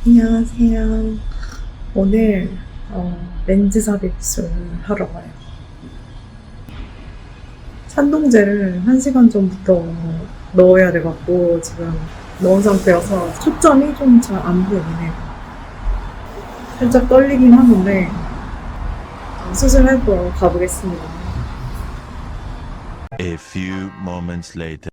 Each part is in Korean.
안녕하세요. 오늘 렌즈 삽입술 하러 가요. 산동제를 1시간 전부터 넣어야 돼갖고 지금 넣은 상태여서 초점이 좀 잘 안 보이긴 해요. 살짝 떨리긴 하는데 수술할 거 가보겠습니다. A few moments later.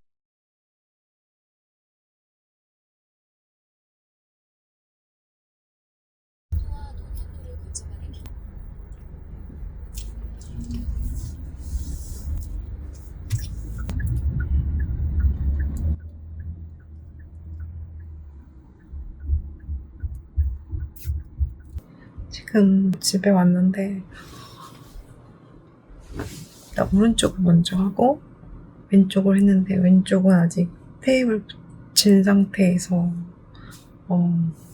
지금 집에 왔는데 일단 오른쪽을 먼저 하고 왼쪽을 했는데 왼쪽은 아직 테이프를 붙인 상태에서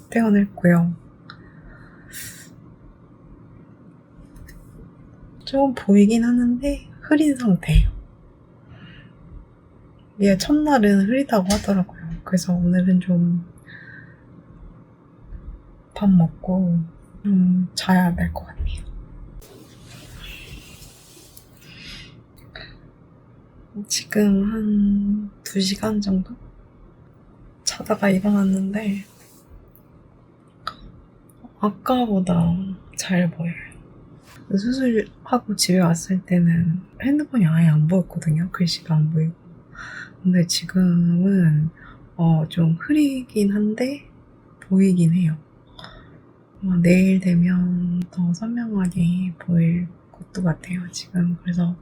떼어냈고요. 조금 보이긴 하는데 흐린 상태예요. 얘 첫날은 흐리다고 하더라고요. 그래서 오늘은 좀 밥 먹고 좀 자야 될 것 같네요. 지금 한 2시간 정도? 자다가 일어났는데 아까보다 잘 보여요. 수술하고 집에 왔을 때는 핸드폰이 아예 안 보였거든요. 글씨가 안 보이고. 근데 지금은 좀 흐리긴 한데 보이긴 해요. 내일 되면 더 선명하게 보일 것도 같아요, 지금. 그래서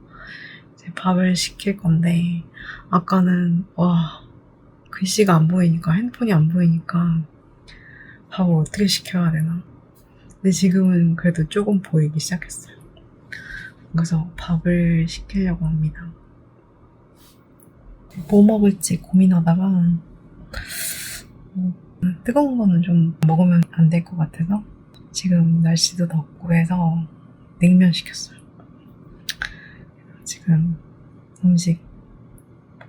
이제 밥을 시킬 건데, 아까는, 글씨가 안 보이니까, 핸드폰이 안 보이니까, 밥을 어떻게 시켜야 되나. 근데 지금은 그래도 조금 보이기 시작했어요. 그래서 밥을 시키려고 합니다. 뭐 먹을지 고민하다가, 뜨거운 거는 좀 먹으면 안 될 것 같아서, 지금 날씨도 덥고 해서 냉면 시켰어요. 지금 음식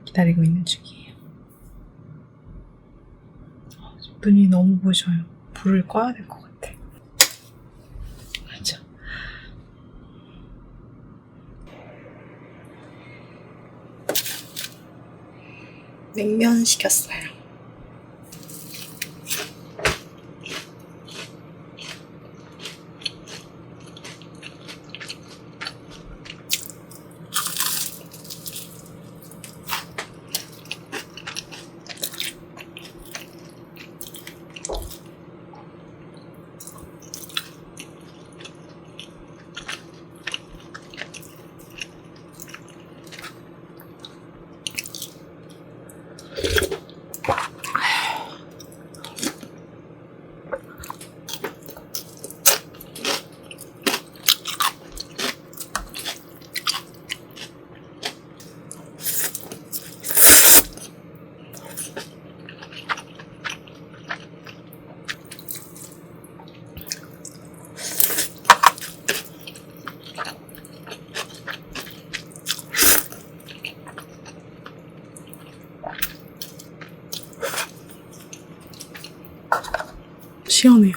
기다리고 있는 중이에요. 눈이 너무 부셔요. 불을 꺼야 될 것 같아. 맞아. 냉면 시켰어요. 시원해요.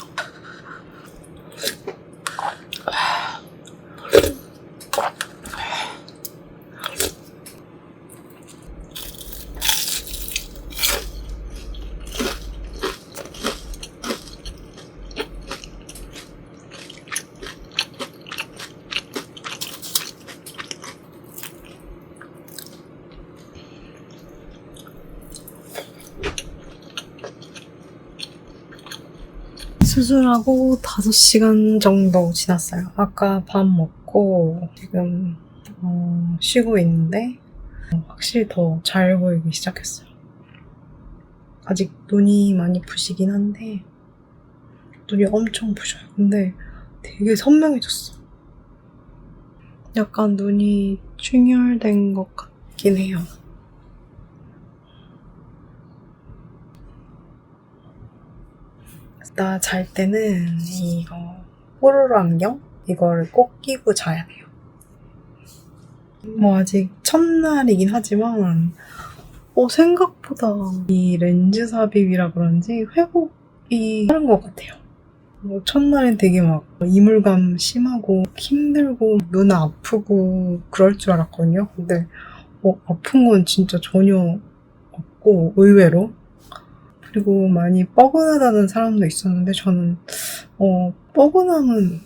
수술하고 5시간 정도 지났어요. 아까 밥 먹고 지금 쉬고 있는데 확실히 더 잘 보이기 시작했어요. 아직 눈이 많이 부시긴 한데 눈이 엄청 부셔요. 근데 되게 선명해졌어. 약간 눈이 충혈된 것 같긴 해요. 나 잘 때는 이거 뽀로로 안경? 이거를 꼭 끼고 자야 돼요. 뭐 아직 첫날이긴 하지만 생각보다 이 렌즈 삽입이라 그런지 회복 하는 것 같아요. 뭐 첫날엔 되게 막 이물감 심하고 힘들고 눈 아프고 그럴 줄 알았거든요. 근데 아픈 건 진짜 전혀 없고 의외로. 그리고 많이 뻐근하다는 사람도 있었는데 저는 뻐근함은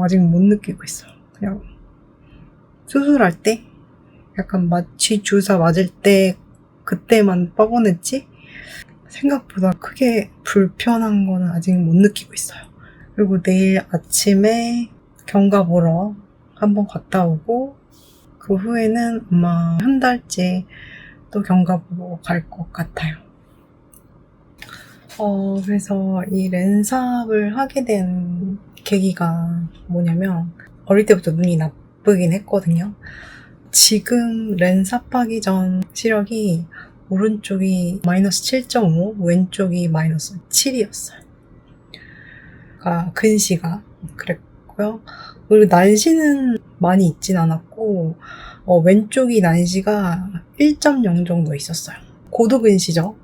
아직 못 느끼고 있어요. 그냥 수술할 때 약간 마취 주사 맞을 때 그때만 뻐근했지 생각보다 크게 불편한 거는 아직 못 느끼고 있어요. 그리고 내일 아침에 경과 보러 한번 갔다 오고 그 후에는 아마 한 달째 또 경과 보러 갈 것 같아요. 그래서 이 렌삽을 하게 된 계기가 뭐냐면 어릴 때부터 눈이 나쁘긴 했거든요. 지금 렌삽하기 전 시력이 오른쪽이 마이너스 7.5, 왼쪽이 마이너스 7이었어요. 그러니까 근시가 그랬고요. 그리고 난시는 많이 있진 않았고 왼쪽이 난시가 1.0 정도 있었어요. 고도근시죠.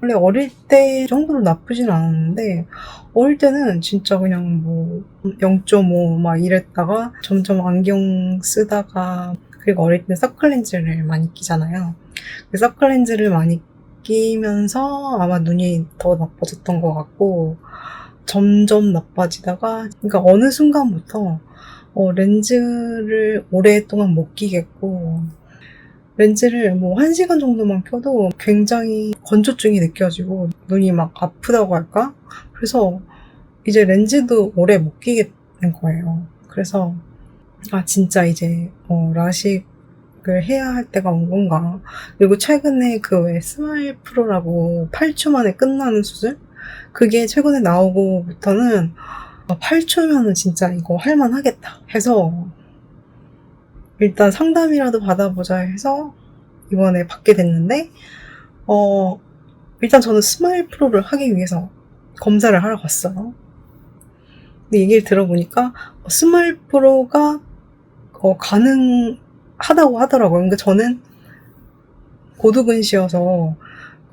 원래 어릴 때 정도로 나쁘진 않았는데 어릴 때는 진짜 그냥 뭐 0.5 막 이랬다가 점점 안경 쓰다가 그리고 어릴 때 선글렌즈를 많이 끼잖아요. 그 선글렌즈를 많이 끼면서 아마 눈이 더 나빠졌던 것 같고 점점 나빠지다가 그러니까 어느 순간부터 렌즈를 오랫동안 못 끼겠고 렌즈를 뭐 1시간 정도만 껴도 굉장히 건조증이 느껴지고 눈이 막 아프다고 할까? 그래서 이제 렌즈도 오래 못 끼겠는 거예요. 그래서 진짜 이제 라식을 해야 할 때가 온 건가. 그리고 최근에 그 왜 스마일 프로라고 8초 만에 끝나는 수술? 그게 최근에 나오고부터는 8초면은 진짜 이거 할만하겠다 해서 일단 상담이라도 받아보자 해서 이번에 받게 됐는데 일단 저는 스마일 프로를 하기 위해서 검사를 하러 갔어요. 근데 얘기를 들어보니까 스마일 프로가 가능하다고 하더라고요. 그러니까 저는 고도근시여서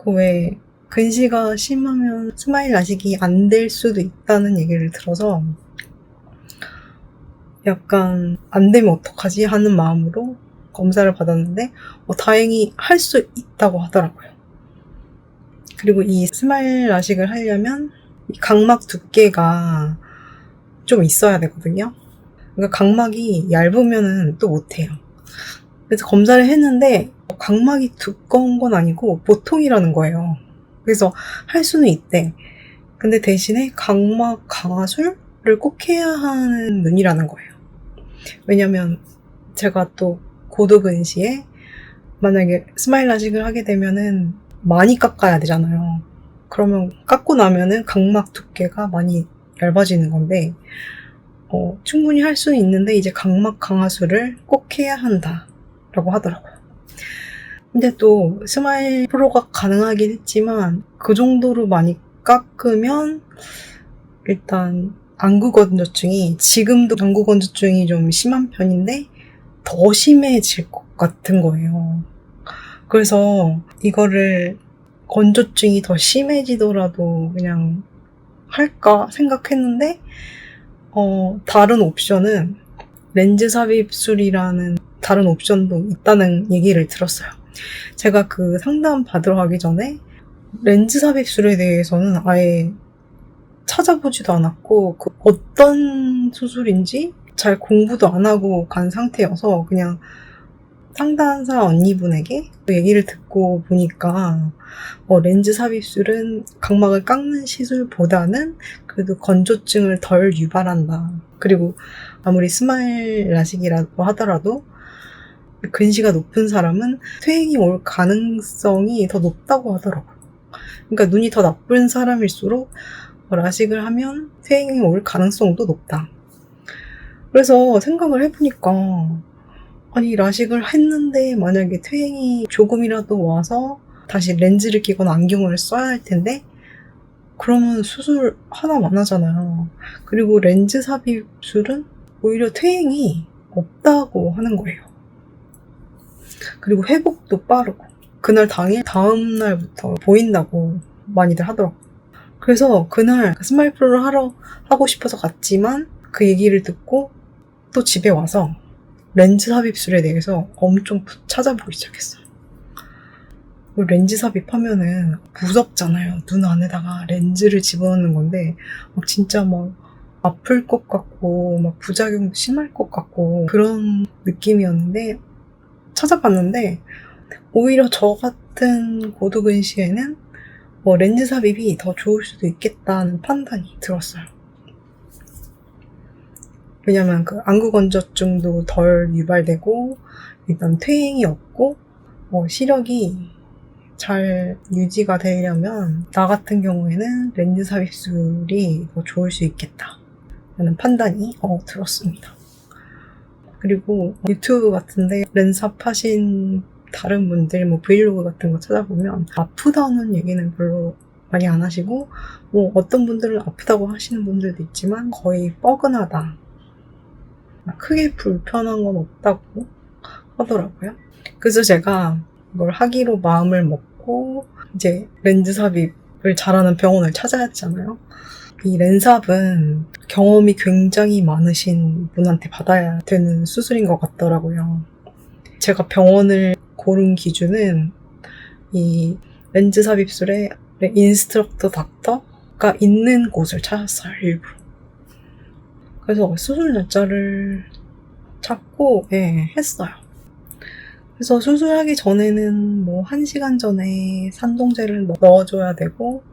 그 왜 근시가 심하면 스마일 라식이 안 될 수도 있다는 얘기를 들어서 약간 안 되면 어떡하지 하는 마음으로 검사를 받았는데 다행히 할 수 있다고 하더라고요. 그리고 이 스마일 라식을 하려면 이 각막 두께가 좀 있어야 되거든요. 그러니까 각막이 얇으면은 또 못해요. 그래서 검사를 했는데 각막이 두꺼운 건 아니고 보통이라는 거예요. 그래서 할 수는 있대. 근데 대신에 각막 강화술을 꼭 해야 하는 눈이라는 거예요. 왜냐면 제가 또 고도근시에 만약에 스마일 라식을 하게 되면은 많이 깎아야 되잖아요. 그러면 깎고 나면은 각막 두께가 많이 얇아지는 건데 충분히 할 수는 있는데 이제 각막 강화술을 꼭 해야 한다라고 하더라고요. 근데 또 스마일 프로가 가능하긴 했지만 그 정도로 많이 깎으면 일단 안구건조증이 지금도 안구건조증이 좀 심한 편인데 더 심해질 것 같은 거예요. 그래서 이거를 건조증이 더 심해지더라도 그냥 할까 생각했는데 다른 옵션은 렌즈 삽입술이라는 다른 옵션도 있다는 얘기를 들었어요. 제가 그 상담 받으러 가기 전에 렌즈 삽입술에 대해서는 아예 찾아보지도 않았고 어떤 수술인지 잘 공부도 안 하고 간 상태여서 그냥 상담사 언니분에게 얘기를 듣고 보니까 렌즈 삽입술은 각막을 깎는 시술보다는 그래도 건조증을 덜 유발한다. 그리고 아무리 스마일 라식이라고 하더라도 근시가 높은 사람은 퇴행이 올 가능성이 더 높다고 하더라고요. 그러니까 눈이 더 나쁜 사람일수록 라식을 하면 퇴행이 올 가능성도 높다. 그래서 생각을 해보니까 아니 라식을 했는데 만약에 퇴행이 조금이라도 와서 다시 렌즈를 끼거나 안경을 써야 할 텐데 그러면 수술 하나만 하잖아요. 그리고 렌즈 삽입술은 오히려 퇴행이 없다고 하는 거예요. 그리고 회복도 빠르고 그날 당일 다음 날부터 보인다고 많이들 하더라고요. 그래서 그날 스마일 플러를 하고 싶어서 갔지만 그 얘기를 듣고 또 집에 와서 렌즈 삽입술에 대해서 엄청 찾아보기 시작했어요. 렌즈 삽입하면은 무섭잖아요. 눈 안에다가 렌즈를 집어넣는 건데 막 진짜 막 아플 것 같고 막 부작용도 심할 것 같고 그런 느낌이었는데 찾아봤는데 오히려 저 같은 고두근시에는 렌즈 삽입이 더 좋을 수도 있겠다는 판단이 들었어요. 왜냐면 그 안구 건조증도 덜 유발되고 일단 퇴행이 없고 시력이 잘 유지가 되려면 나 같은 경우에는 렌즈 삽입술이 더 좋을 수 있겠다 라는 판단이 들었습니다. 그리고 유튜브 같은데 렌삽 하신 다른 분들 브이로그 같은 거 찾아보면 아프다는 얘기는 별로 많이 안 하시고 어떤 분들은 아프다고 하시는 분들도 있지만 거의 뻐근하다, 크게 불편한 건 없다고 하더라고요. 그래서 제가 이걸 하기로 마음을 먹고 이제 렌즈 삽입을 잘하는 병원을 찾아야 했잖아요. 이 렌삽은 경험이 굉장히 많으신 분한테 받아야 되는 수술인 것 같더라고요. 제가 병원을 고른 기준은 이 렌즈 삽입술에 인스트럭터 닥터가 있는 곳을 찾았어요, 일부러. 그래서 수술 날짜를 잡고 했어요. 그래서 수술하기 전에는 1시간 전에 산동제를 넣어줘야 되고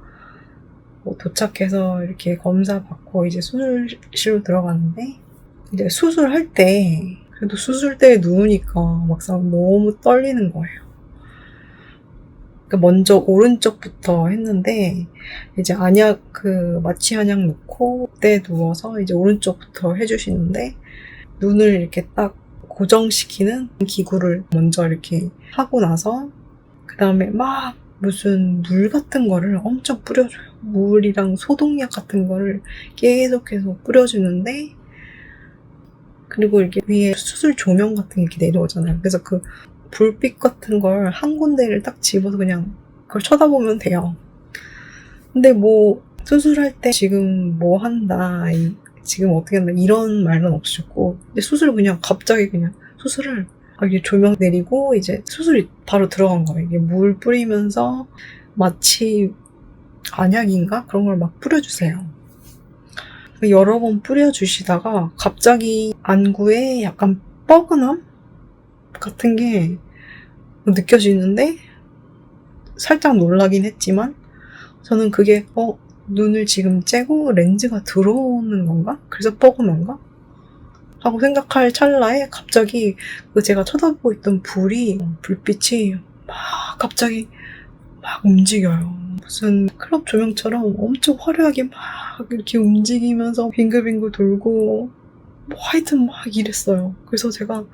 도착해서 이렇게 검사 받고 이제 수술실로 들어갔는데 이제 수술할 때 그래도 수술대에 누우니까 막상 너무 떨리는 거예요. 그러니까 먼저 오른쪽부터 했는데 이제 안약 마취 안약 놓고 그때 누워서 이제 오른쪽부터 해주시는데 눈을 이렇게 딱 고정시키는 기구를 먼저 이렇게 하고 나서 그 다음에 막 무슨 물 같은 거를 엄청 뿌려줘요. 물이랑 소독약 같은 거를 계속해서 뿌려주는데 그리고 이렇게 위에 수술 조명 같은 게 이렇게 내려오잖아요. 그래서 그 불빛 같은 걸 한 군데를 딱 집어서 그냥 그걸 쳐다보면 돼요. 근데 수술할 때 지금 한다, 지금 어떻게 한다 이런 말은 없으셨고 수술을 그냥 갑자기 그냥 수술을 이게 조명 내리고 이제 수술이 바로 들어간 거예요. 이게 물 뿌리면서 마취 안약인가? 그런 걸 막 뿌려주세요. 여러 번 뿌려주시다가 갑자기 안구에 약간 뻐근함 같은 게 느껴지는데 살짝 놀라긴 했지만 저는 그게 눈을 지금 째고 렌즈가 들어오는 건가? 그래서 뻐근한가? 하고 생각할 찰나에 갑자기 제가 쳐다보고 있던 불빛이 막 갑자기 막 움직여요. 무슨 클럽 조명처럼 엄청 화려하게 막 이렇게 움직이면서 빙글빙글 돌고 하여튼 막 이랬어요. 그래서 제가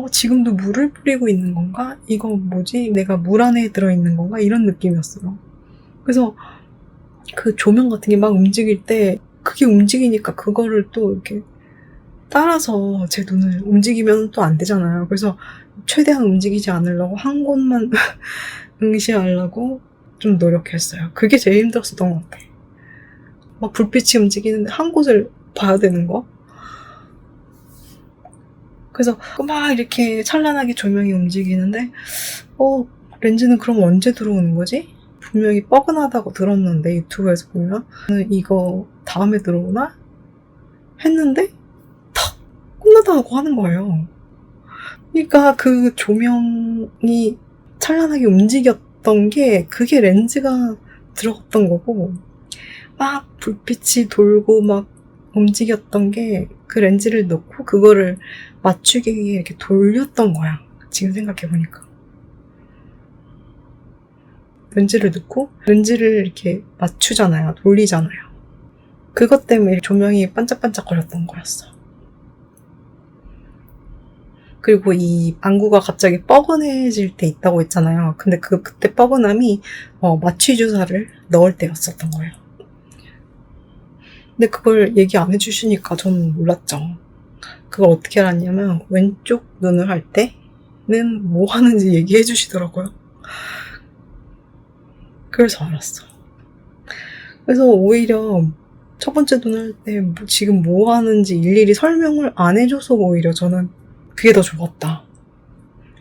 지금도 물을 뿌리고 있는 건가? 이거 뭐지? 내가 물 안에 들어있는 건가? 이런 느낌이었어요. 그래서 그 조명 같은 게 막 움직일 때 그게 움직이니까 그거를 또 이렇게 따라서 제 눈을 움직이면 또 안 되잖아요. 그래서 최대한 움직이지 않으려고 한 곳만 응시하려고 좀 노력했어요. 그게 제일 힘들었었던 것 같아. 막 불빛이 움직이는데 한 곳을 봐야 되는 거. 그래서 막 이렇게 찬란하게 조명이 움직이는데 렌즈는 그럼 언제 들어오는 거지? 분명히 뻐근하다고 들었는데 유튜브에서 보면 이거 다음에 들어오나? 했는데 탁! 끝나다고 하는 거예요. 그러니까 그 조명이 찬란하게 움직였던 게 그게 렌즈가 들어갔던 거고 막 불빛이 돌고 막 움직였던 게 그 렌즈를 넣고 그거를 맞추기 위해 이렇게 돌렸던 거야. 지금 생각해보니까. 렌즈를 넣고 렌즈를 이렇게 맞추잖아요. 돌리잖아요. 그것 때문에 조명이 반짝반짝거렸던 거였어. 그리고 이 안구가 갑자기 뻐근해질 때 있다고 했잖아요. 근데 그때 뻐근함이 마취 주사를 넣을 때였었던 거예요. 근데 그걸 얘기 안 해주시니까 저는 몰랐죠. 그걸 어떻게 알았냐면 왼쪽 눈을 할 때는 뭐 하는지 얘기해 주시더라고요. 그래서 알았어. 그래서 오히려 첫 번째 눈 할 때 지금 뭐 하는지 일일이 설명을 안 해줘서 오히려 저는 그게 더 좋았다.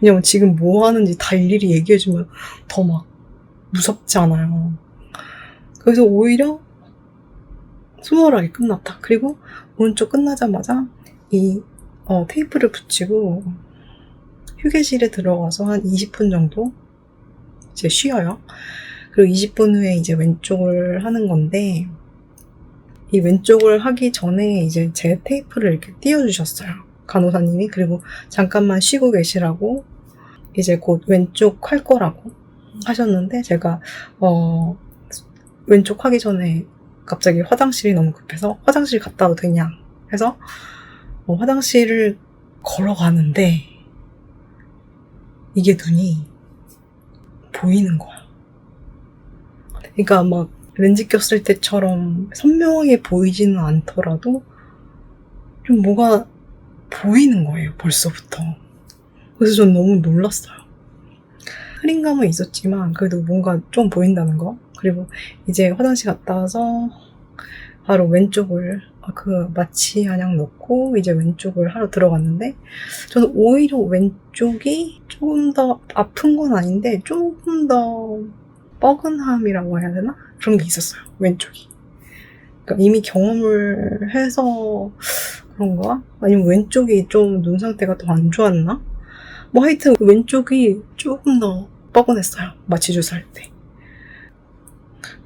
왜냐면 지금 뭐 하는지 다 일일이 얘기해주면 더 막 무섭지 않아요. 그래서 오히려 수월하게 끝났다. 그리고 오른쪽 끝나자마자 이 테이프를 붙이고 휴게실에 들어가서 한 20분 정도 이제 쉬어요. 그리고 20분 후에 이제 왼쪽을 하는 건데, 이 왼쪽을 하기 전에 이제 제 테이프를 이렇게 띄워주셨어요. 간호사님이. 그리고 잠깐만 쉬고 계시라고, 이제 곧 왼쪽 할 거라고 하셨는데, 제가 왼쪽 하기 전에 갑자기 화장실이 너무 급해서 화장실 갔다 와도 되냐 해서 화장실을 걸어가는데 이게 눈이 보이는 거야. 그러니까 막 렌즈 꼈을 때처럼 선명하게 보이지는 않더라도 좀 뭐가 보이는 거예요, 벌써부터. 그래서 전 너무 놀랐어요. 흐린감은 있었지만 그래도 뭔가 좀 보인다는 거. 그리고 이제 화장실 갔다 와서 바로 왼쪽을 마취 한약 넣고 이제 왼쪽을 하러 들어갔는데, 저는 오히려 왼쪽이 조금 더 아픈 건 아닌데 조금 더 뻐근함이라고 해야 되나? 그런 게 있었어요, 왼쪽이. 그러니까 이미 경험을 해서 그런가? 아니면 왼쪽이 좀 눈 상태가 더 안 좋았나? 뭐 하여튼 왼쪽이 조금 더 뻐근했어요, 마취 주사할 때.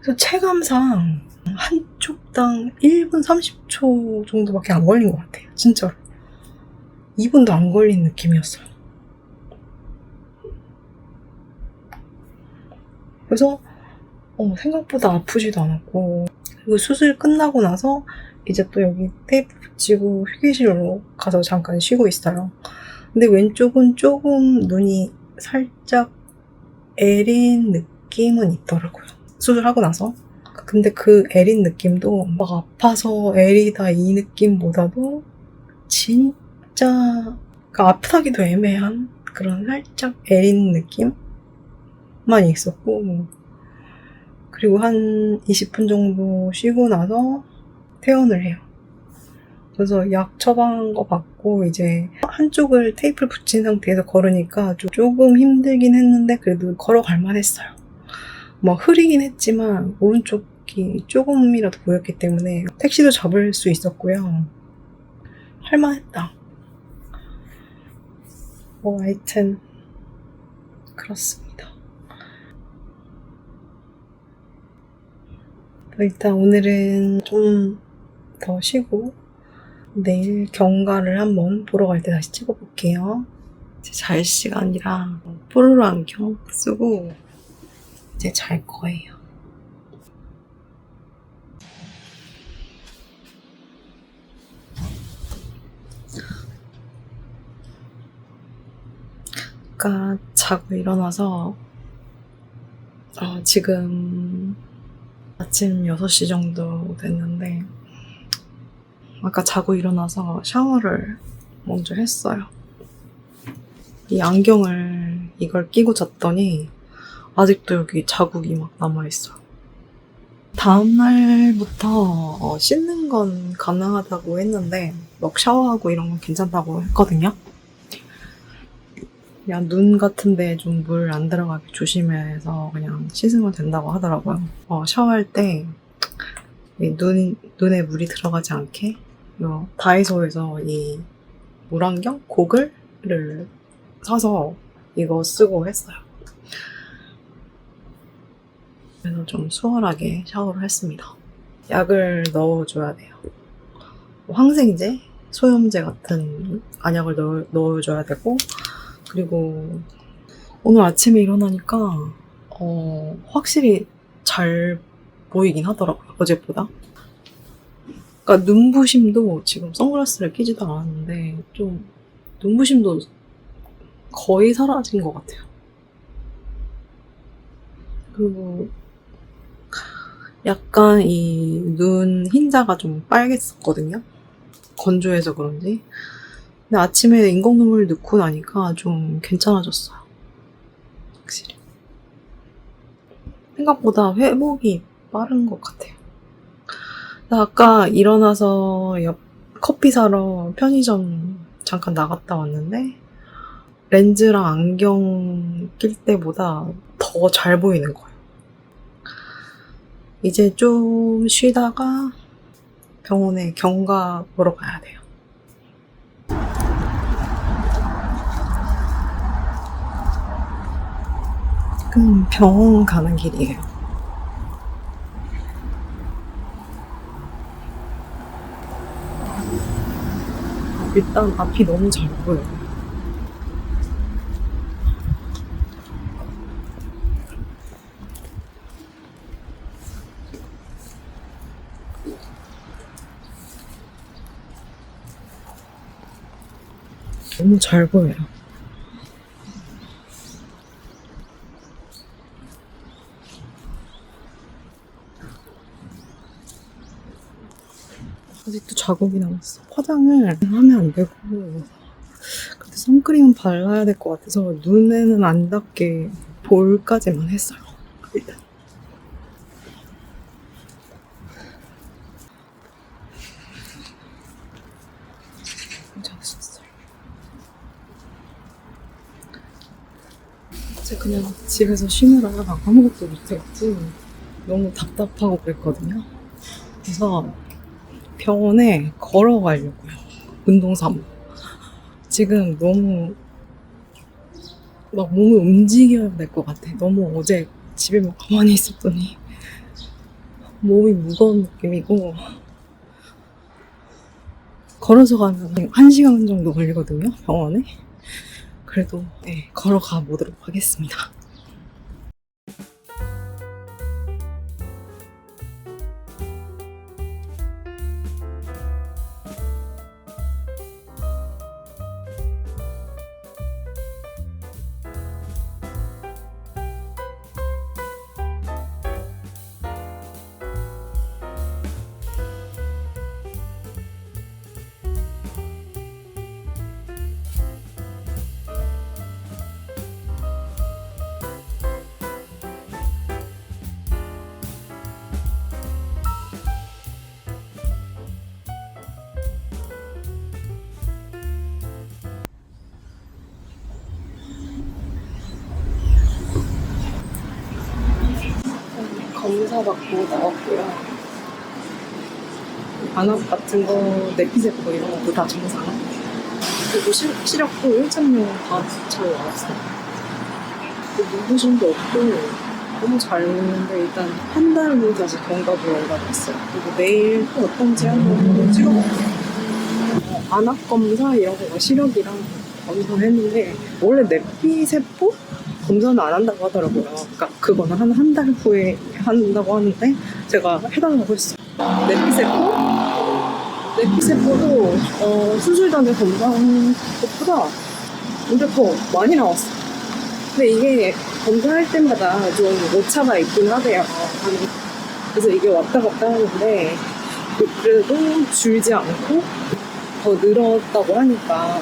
그래서 체감상 한쪽당 1분 30초 정도밖에 안 걸린 것 같아요, 진짜로. 2분도 안 걸린 느낌이었어요. 그래서 생각보다 아프지도 않았고, 그리고 수술 끝나고 나서 이제 또 여기 테이프 붙이고 휴게실로 가서 잠깐 쉬고 있어요. 근데 왼쪽은 조금 눈이 살짝 애린 느낌은 있더라고요, 수술하고 나서. 근데 그 애린 느낌도 막 아파서 애리다 이 느낌보다도 진짜 그러니까 아프다기도 애매한 그런 살짝 애린 느낌만 있었고, 그리고 한 20분 정도 쉬고 나서 퇴원을 해요. 그래서 약 처방한 거 받고 이제 한쪽을 테이프를 붙인 상태에서 걸으니까 조금 힘들긴 했는데 그래도 걸어갈 만했어요. 막 흐리긴 했지만 오른쪽이 조금이라도 보였기 때문에 택시도 잡을 수 있었고요. 할만했다. 하여튼 그렇습니다. 일단 오늘은 좀 더 쉬고 내일 경과를 한번 보러 갈 때 다시 찍어볼게요. 이제 잘 시간이라 뽀로로 안경 쓰고 이제 잘 거예요. 아까 자고 일어나서 지금 아침 6시 정도 됐는데, 아까 자고 일어나서 샤워를 먼저 했어요. 이 안경을 이걸 끼고 잤더니 아직도 여기 자국이 막 남아있어요. 다음날부터 씻는 건 가능하다고 했는데 막 샤워하고 이런 건 괜찮다고 했거든요. 그냥 눈 같은데 좀 물 안 들어가게 조심해서 그냥 씻으면 된다고 하더라고요. 샤워할 때 눈에 물이 들어가지 않게 다이소에서 이 물안경? 고글을 사서 이거 쓰고 했어요. 그래서 좀 수월하게 샤워를 했습니다. 약을 넣어줘야 돼요. 항생제, 소염제 같은 안약을 넣어줘야 되고, 그리고 오늘 아침에 일어나니까 확실히 잘 보이긴 하더라고요, 어제보다. 그러니까 눈부심도 지금 선글라스를 끼지도 않았는데 좀 눈부심도 거의 사라진 것 같아요. 그리고 약간 이 눈 흰자가 좀 빨갰었거든요, 건조해서 그런지. 근데 아침에 인공눈물 넣고 나니까 좀 괜찮아졌어요, 확실히. 생각보다 회복이 빠른 것 같아요. 나 아까 일어나서 커피 사러 편의점 잠깐 나갔다 왔는데 렌즈랑 안경 낄 때보다 더 잘 보이는 거예요. 이제 좀 쉬다가 병원에 경과 보러 가야 돼요. 지금 병원 가는 길이에요. 일단 앞이 너무 잘 보여요. 너무 잘 보여요. 아직도 자국이 남았어. 화장을 하면 안 되고, 근데 선크림은 발라야 될 것 같아서 눈에는 안 닿게 볼까지만 했어요. 일단. 괜찮으셨어요. 제가 그냥 집에서 쉬느라 아무것도 못했고 너무 답답하고 그랬거든요. 그래서 병원에 걸어가려고요. 운동 삼아. 지금 너무 막 몸을 움직여야 될 것 같아. 너무 어제 집에만 가만히 있었더니 몸이 무거운 느낌이고 걸어서 가면 1시간 정도 걸리거든요. 병원에. 그래도 네, 걸어가 보도록 하겠습니다. 검사 받고 나왔고요. 안압 같은 거, 내피세포 이런 것도 다 정상. 그리고 시력도 1.0 다 잘 나왔어요. 눈부심도 없고 너무 잘 먹는데 일단 한 달 후 다시 경과 보러 온다고 했어요. 그리고 내일 또 어떤지 한번 찍어볼게요. 안압 검사 이런 거 시력이랑 검사했는데 원래 내피세포 검사는 안 한다고 하더라고요. 그러니까 그거는 한 달 후에 한다고 하는데 제가 해달라고 했어요. 내피세포도 수술 전에 검사한 것보다 오히려 더 많이 나왔어. 근데 이게 검사할 때마다 좀 오차가 있긴 하대요. 그래서 이게 왔다 갔다 하는데 그래도 줄지 않고 더 늘었다고 하니까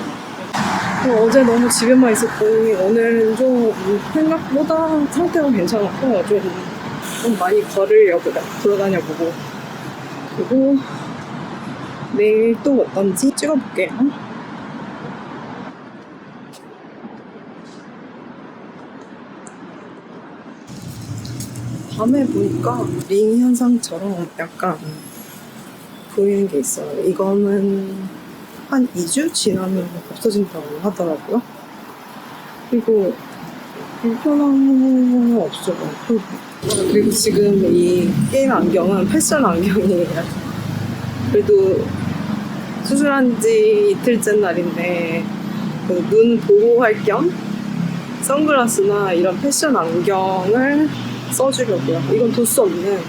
어제 너무 집에만 있었더니 오늘은 좀 생각보다 상태가 괜찮았고 좀 많이 걸으려고 돌아다녀보고 그리고 내일 또 어떤지 찍어볼게요. 밤에 보니까 링 현상처럼 약간 보이는 게 있어요. 이거는 한 2주 지나면 없어진다고 하더라고요. 그리고 불편함은 없어요. 그리고 지금 이 게임 안경은 패션 안경이에요. 그래도 수술한 지 이틀째 날인데 눈 보호할 겸 선글라스나 이런 패션 안경을 써주려고요. 이건 둘 수 없는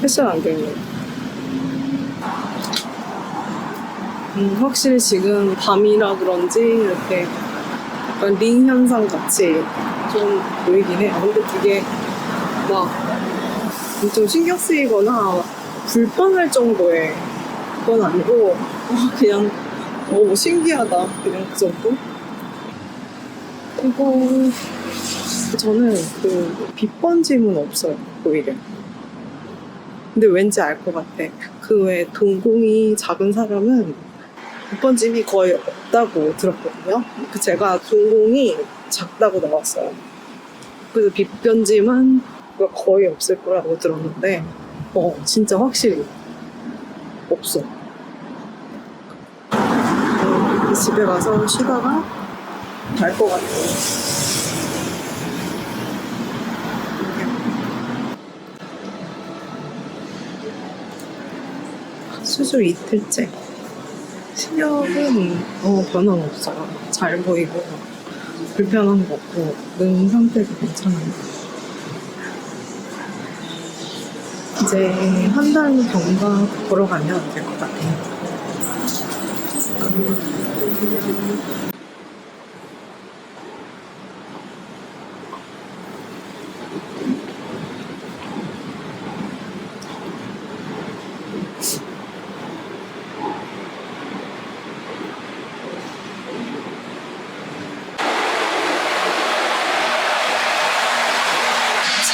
패션 안경이에요. 확실히 지금 밤이라 그런지 이렇게 약간 링 현상 같이 좀 보이긴 해요. 근데 그게 막 좀 신경 쓰이거나 불편할 정도의 건 아니고 그냥 신기하다 그냥 그 정도. 그리고 저는 그 빛번짐은 없어요, 오히려. 근데 왠지 알 것 같아. 그 외 동공이 작은 사람은 빛번짐이 거의 없다고 들었거든요. 그 제가 동공이 작다고 나왔어요. 그래서 빛번짐은 거의 없을 거라고 들었는데, 진짜 확실히 없어. 집에 가서 쉬다가 잘 것 같아요. 수술 이틀째. 시력은 변함없어요. 잘 보이고 불편한 거 없고 눈 상태도 괜찮아요. 이제 한 달 경과 보러 가면 될 것 같아요.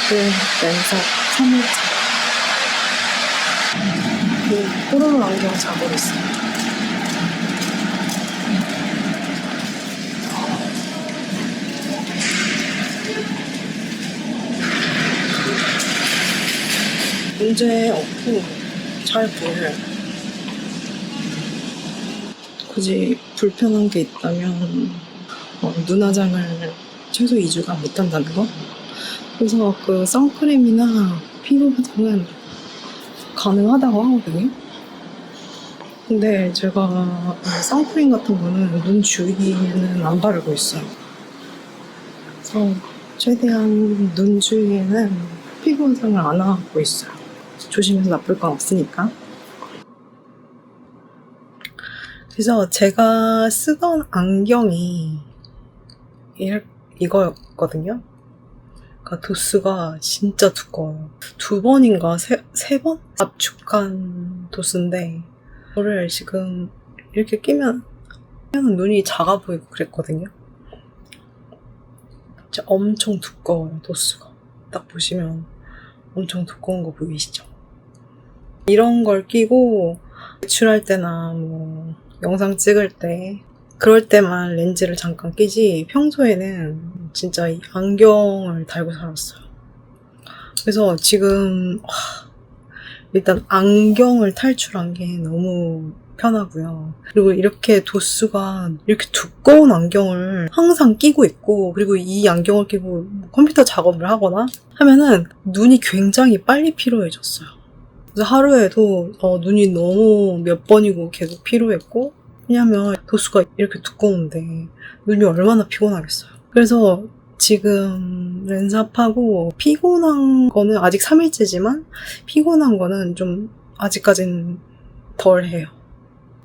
지금 연속 3일차. 코로나 안경 자고 있어요. 문제 없고 잘 보여요. 굳이 불편한 게 있다면 눈화장을 최소 2주간 못 한다는 거? 그래서 그 선크림이나 피부 화장은 가능하다고 하거든요. 근데 제가 선크림 같은 거는 눈 주위에는 안 바르고 있어요. 그래서 최대한 눈 주위에는 피부 화장을 안 하고 있어요. 조심해서 나쁠 건 없으니까. 그래서 제가 쓰던 안경이 이거였거든요. 그러니까 도수가 진짜 두꺼워요. 2번인가 3번? 압축한 도수인데 이거를 지금 이렇게 끼면 눈이 작아 보이고 그랬거든요. 진짜 엄청 두꺼워요, 도수가. 딱 보시면 엄청 두꺼운 거 보이시죠? 이런 걸 끼고 외출할 때나 뭐 영상 찍을 때 그럴 때만 렌즈를 잠깐 끼지 평소에는 진짜 이 안경을 달고 살았어요. 그래서 지금 일단 안경을 탈출한 게 너무 편하고요. 그리고 이렇게 도수가 이렇게 두꺼운 안경을 항상 끼고 있고, 그리고 이 안경을 끼고 컴퓨터 작업을 하거나 하면은 눈이 굉장히 빨리 피로해졌어요. 그래서 하루에도 눈이 너무 몇 번이고 계속 피로했고, 왜냐면 도수가 이렇게 두꺼운데 눈이 얼마나 피곤하겠어요. 그래서 지금 렌삽하고 피곤한 거는 아직 3일째지만 피곤한 거는 좀 아직까지는 덜 해요.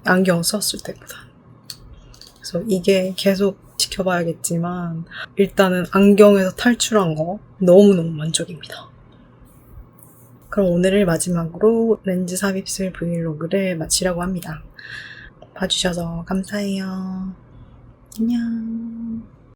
안경 썼을 때보다. 그래서 이게 계속 지켜봐야겠지만 일단은 안경에서 탈출한 거 너무너무 만족입니다. 그럼 오늘을 마지막으로 렌즈 삽입술 브이로그를 마치려고 합니다. 봐주셔서 감사해요. 안녕.